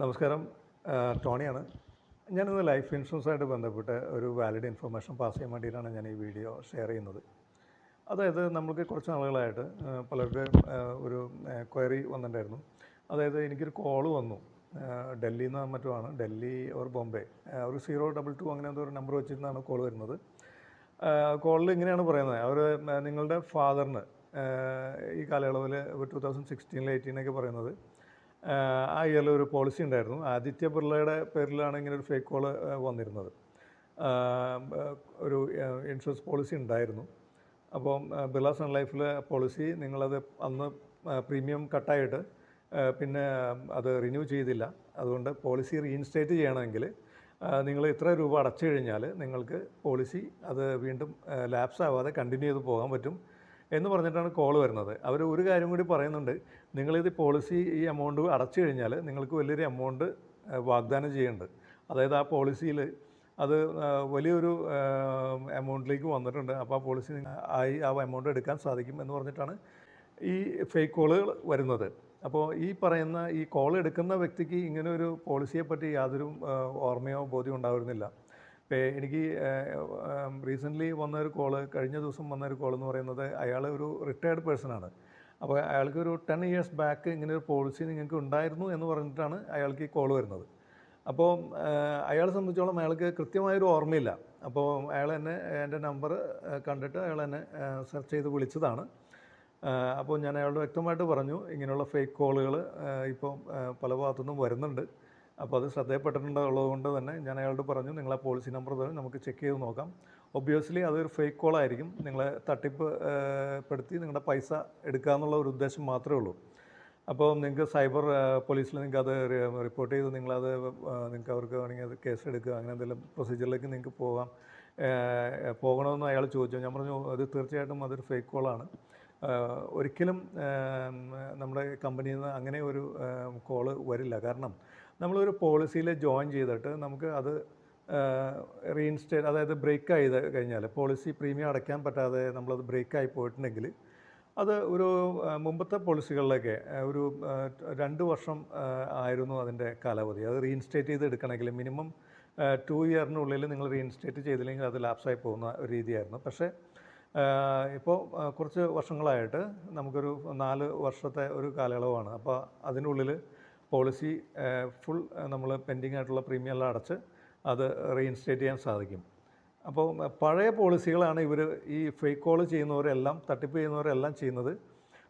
നമസ്കാരം. ടോണിയാണ്. ഞാനിന്ന് ലൈഫ് ഇൻഷുറൻസായിട്ട് ബന്ധപ്പെട്ട് ഒരു വാലിഡ് ഇൻഫർമേഷൻ പാസ് ചെയ്യാൻ വേണ്ടിയിട്ടാണ് ഞാൻ ഈ വീഡിയോ ഷെയർ ചെയ്യുന്നത്. അതായത് നമുക്ക് കുറച്ച് നാളുകളായിട്ട് പലരുടെയും ഒരു ക്വയറി വന്നിട്ടുണ്ടായിരുന്നു. അതായത് എനിക്കൊരു കോള് വന്നു. ഡൽഹിയിൽ നിന്ന് മറ്റുമാണ്, ഡൽഹി ഓർ ബോംബെ, ഒരു 022 അങ്ങനെ എന്തോ ഒരു നമ്പർ വെച്ചിരുന്നാണ് കോൾ വരുന്നത്. കോളിൽ ഇങ്ങനെയാണ് പറയുന്നത്, അവർ നിങ്ങളുടെ ഫാദറിന് ഈ കാലയളവിൽ 2016 18 പറയുന്നത് ആ ഇയറിൽ ഒരു പോളിസി ഉണ്ടായിരുന്നു. ആദിത്യ ബിർളയുടെ പേരിലാണ് ഇങ്ങനെ ഒരു ഫേക്ക് കോള് വന്നിരുന്നത്. ഒരു ഇൻഷുറൻസ് പോളിസി ഉണ്ടായിരുന്നു. അപ്പം ബിർള സൺ ലൈഫിലെ പോളിസി നിങ്ങളത് അന്ന് പ്രീമിയം കട്ടായിട്ട് പിന്നെ അത് റിന്യൂ ചെയ്തില്ല. അതുകൊണ്ട് പോളിസി റീഇൻസ്റ്റേറ്റ് ചെയ്യണമെങ്കിൽ നിങ്ങൾ ഇത്ര രൂപ അടച്ചു കഴിഞ്ഞാൽ നിങ്ങൾക്ക് പോളിസി അത് വീണ്ടും ലാപ്സ് ആവാതെ കണ്ടിന്യൂ ചെയ്ത് പോകാൻ പറ്റും എന്ന് പറഞ്ഞിട്ടാണ് കോൾ വരുന്നത്. അവർ ഒരു കാര്യം കൂടി പറയുന്നുണ്ട്, നിങ്ങളിത് പോളിസി ഈ എമൗണ്ട് അടച്ചു കഴിഞ്ഞാൽ നിങ്ങൾക്ക് വലിയൊരു എമൗണ്ട് വാഗ്ദാനം ചെയ്യുന്നുണ്ട്. അതായത് ആ പോളിസിയിൽ അത് വലിയൊരു എമൗണ്ടിലേക്ക് വന്നിട്ടുണ്ട്. അപ്പോൾ ആ പോളിസി ആ എമൗണ്ട് എടുക്കാൻ സാധിക്കും എന്ന് പറഞ്ഞിട്ടാണ് ഈ ഫേക്ക് കോളുകൾ വരുന്നത്. അപ്പോൾ ഈ പറയുന്ന ഈ കോൾ എടുക്കുന്ന വ്യക്തിക്ക് ഇങ്ങനെ ഒരു പോളിസിയെപ്പറ്റി യാതൊരു ഓർമ്മയോ ബോധ്യമോ ഉണ്ടായിരുന്നില്ല. ഇപ്പോൾ എനിക്ക് റീസെൻ്റ്ലി വന്നൊരു കോള്, കഴിഞ്ഞ ദിവസം വന്നൊരു കോളെന്ന് പറയുന്നത്, അയാൾ ഒരു റിട്ടയർഡ് പേഴ്സണാണ്. അപ്പോൾ അയാൾക്കൊരു 10 years ബാക്ക് ഇങ്ങനെ ഒരു പോളിസി നിങ്ങൾക്ക് ഉണ്ടായിരുന്നു എന്ന് പറഞ്ഞിട്ടാണ് അയാൾക്ക് ഈ കോൾ വരുന്നത്. അപ്പോൾ അയാളെ സംബന്ധിച്ചോളം അയാൾക്ക് കൃത്യമായൊരു ഓർമ്മയില്ല. അപ്പോൾ അയാൾ എന്നെ എൻ്റെ നമ്പർ കണ്ടിട്ട് അയാൾ എന്നെ സെർച്ച് ചെയ്ത് വിളിച്ചതാണ്. അപ്പോൾ ഞാൻ അയാളോട് വ്യക്തമായിട്ട് പറഞ്ഞു, ഇങ്ങനെയുള്ള ഫേക്ക് കോളുകൾ ഇപ്പോൾ പല ഭാഗത്തുനിന്നും വരുന്നുണ്ട്. അപ്പോൾ അത് ശ്രദ്ധയപ്പെട്ടിട്ടുള്ളത് കൊണ്ട് തന്നെ ഞാൻ അയാളോട് പറഞ്ഞു, നിങ്ങളെ പോളിസി നമ്പർ തരും, നമുക്ക് ചെക്ക് ചെയ്ത് നോക്കാം. ഒബ്വിയസ്ലി അതൊരു ഫേക്ക് കോളായിരിക്കും, നിങ്ങളെ തട്ടിപ്പ് പെടുത്തി നിങ്ങളുടെ പൈസ എടുക്കുക എന്നുള്ള ഒരു ഉദ്ദേശം മാത്രമേ ഉള്ളൂ. അപ്പോൾ നിങ്ങൾക്ക് സൈബർ പോലീസിൽ നിങ്ങൾക്ക് അത് റിപ്പോർട്ട് ചെയ്ത് നിങ്ങൾക്ക് അവർക്ക് വേണമെങ്കിൽ അത് കേസ് എടുക്കുക, അങ്ങനെ എന്തെങ്കിലും പ്രൊസീജിയറിലേക്ക് നിങ്ങൾക്ക് പോകണമെന്ന് അയാൾ ചോദിച്ചു. ഞാൻ പറഞ്ഞു, അത് തീർച്ചയായിട്ടും അതൊരു ഫേക്ക് കോളാണ്. ഒരിക്കലും നമ്മുടെ കമ്പനിയിൽ നിന്ന് അങ്ങനെ ഒരു കോള് വരില്ല. കാരണം നമ്മളൊരു പോളിസിയിൽ ജോയിൻ ചെയ്തിട്ട് നമുക്ക് അത് റീഇൻസ്റ്റേറ്റ്, അതായത് ബ്രേക്ക് ആയി കഴിഞ്ഞാൽ, പോളിസി പ്രീമിയം അടയ്ക്കാൻ പറ്റാതെ നമ്മളത് ബ്രേക്കായി പോയിട്ടുണ്ടെങ്കിൽ അത് ഒരു മുമ്പത്തെ പോളിസികളിലൊക്കെ ഒരു 2 വർഷം ആയിരുന്നു അതിൻ്റെ കാലാവധി. അത് റീഇൻസ്റ്റേറ്റ് ചെയ്ത് എടുക്കണമെങ്കിൽ മിനിമം 2 ഇയറിനുള്ളിൽ നിങ്ങൾ റീഇൻസ്റ്റേറ്റ് ചെയ്തില്ലെങ്കിൽ അത് ലാപ്സായി പോകുന്ന ഒരു രീതിയായിരുന്നു. പക്ഷേ ഇപ്പോൾ കുറച്ച് വർഷങ്ങളായിട്ട് നമുക്കൊരു 4 വർഷത്തെ ഒരു കാലയളവാണ്. അപ്പോൾ അതിനുള്ളിൽ പോളിസി ഫുൾ നമ്മൾ പെൻഡിങ് ആയിട്ടുള്ള പ്രീമിയം എല്ലാം അടച്ച് അത് റീഇൻസ്റ്റേറ്റ് ചെയ്യാൻ സാധിക്കും. അപ്പോൾ പഴയ പോളിസികളാണ് ഇവർ ഈ ഫേക്ക് കോൾ ചെയ്യുന്നവരെല്ലാം, തട്ടിപ്പ് ചെയ്യുന്നവരെല്ലാം ചെയ്യുന്നത്.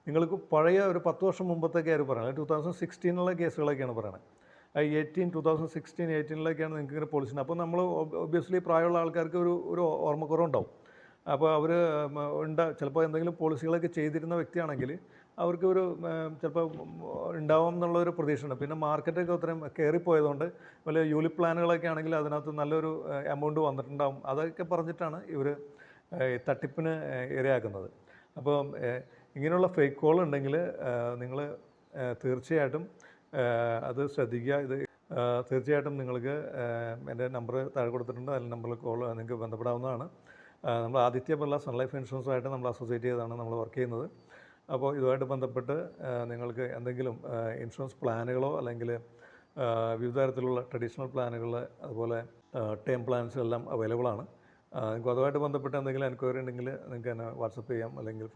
നിങ്ങൾക്ക് പഴയ ഒരു 10 വർഷം മുമ്പത്തൊക്കെ അവർ പറയുന്നത്, 2016 കേസുകളൊക്കെയാണ് പറയുന്നത്. 2016 18 നിങ്ങൾക്ക് ഇങ്ങനെ പോളിസി ഉണ്ട്. അപ്പോൾ നമ്മൾ ഒബ്വിയസ്ലി പ്രായമുള്ള ആൾക്കാർക്ക് ഒരു ഓർമ്മക്കുറവുണ്ടാവും. അപ്പോൾ അവർ ചിലപ്പോൾ എന്തെങ്കിലും പോളിസികളൊക്കെ ചെയ്തിരുന്ന വ്യക്തിയാണെങ്കിൽ അവർക്ക് ചിലപ്പോൾ ഉണ്ടാവും എന്നുള്ളൊരു പ്രതീക്ഷയുണ്ട്. പിന്നെ മാർക്കറ്റൊക്കെ ഒത്തിരി കയറിപ്പോയതുകൊണ്ട് വലിയ യൂലിപ്പ് പ്ലാനുകളൊക്കെ ആണെങ്കിൽ അതിനകത്ത് നല്ലൊരു എമൗണ്ട് വന്നിട്ടുണ്ടാവും. അതൊക്കെ പറഞ്ഞിട്ടാണ് ഇവർ തട്ടിപ്പിന് ഇരയാക്കുന്നത്. അപ്പോൾ ഇങ്ങനെയുള്ള ഫേക്ക് കോൾ ഉണ്ടെങ്കിൽ നിങ്ങൾ തീർച്ചയായിട്ടും അത് ശ്രദ്ധിക്കുക. ഇത് തീർച്ചയായിട്ടും നിങ്ങൾക്ക് എൻ്റെ നമ്പർ താഴെ കൊടുത്തിട്ടുണ്ട്, അതിൽ നമ്പറിൽ കോൾ നിങ്ങൾക്ക് ബന്ധപ്പെടാവുന്നതാണ്. നമ്മൾ ആദിത്യ ബിർള സൺ ലൈഫ് ഇൻഷുറൻസുമായിട്ട് നമ്മൾ അസോസിയേറ്റ് ചെയ്താണ് നമ്മൾ വർക്ക് ചെയ്യുന്നത്. അപ്പോൾ ഇതുമായിട്ട് ബന്ധപ്പെട്ട് നിങ്ങൾക്ക് എന്തെങ്കിലും ഇൻഷുറൻസ് പ്ലാനുകളോ അല്ലെങ്കിൽ വിവിധ തരത്തിലുള്ള ട്രഡീഷണൽ പ്ലാനുകൾ, അതുപോലെ ടേം പ്ലാൻസ് എല്ലാം അവൈലബിൾ ആണ്. നിങ്ങൾക്ക് അതുമായിട്ട് ബന്ധപ്പെട്ട് എന്തെങ്കിലും എൻക്വയറി ഉണ്ടെങ്കിൽ നിങ്ങൾക്ക് എന്നെ വാട്സപ്പ് ചെയ്യാം, അല്ലെങ്കിൽ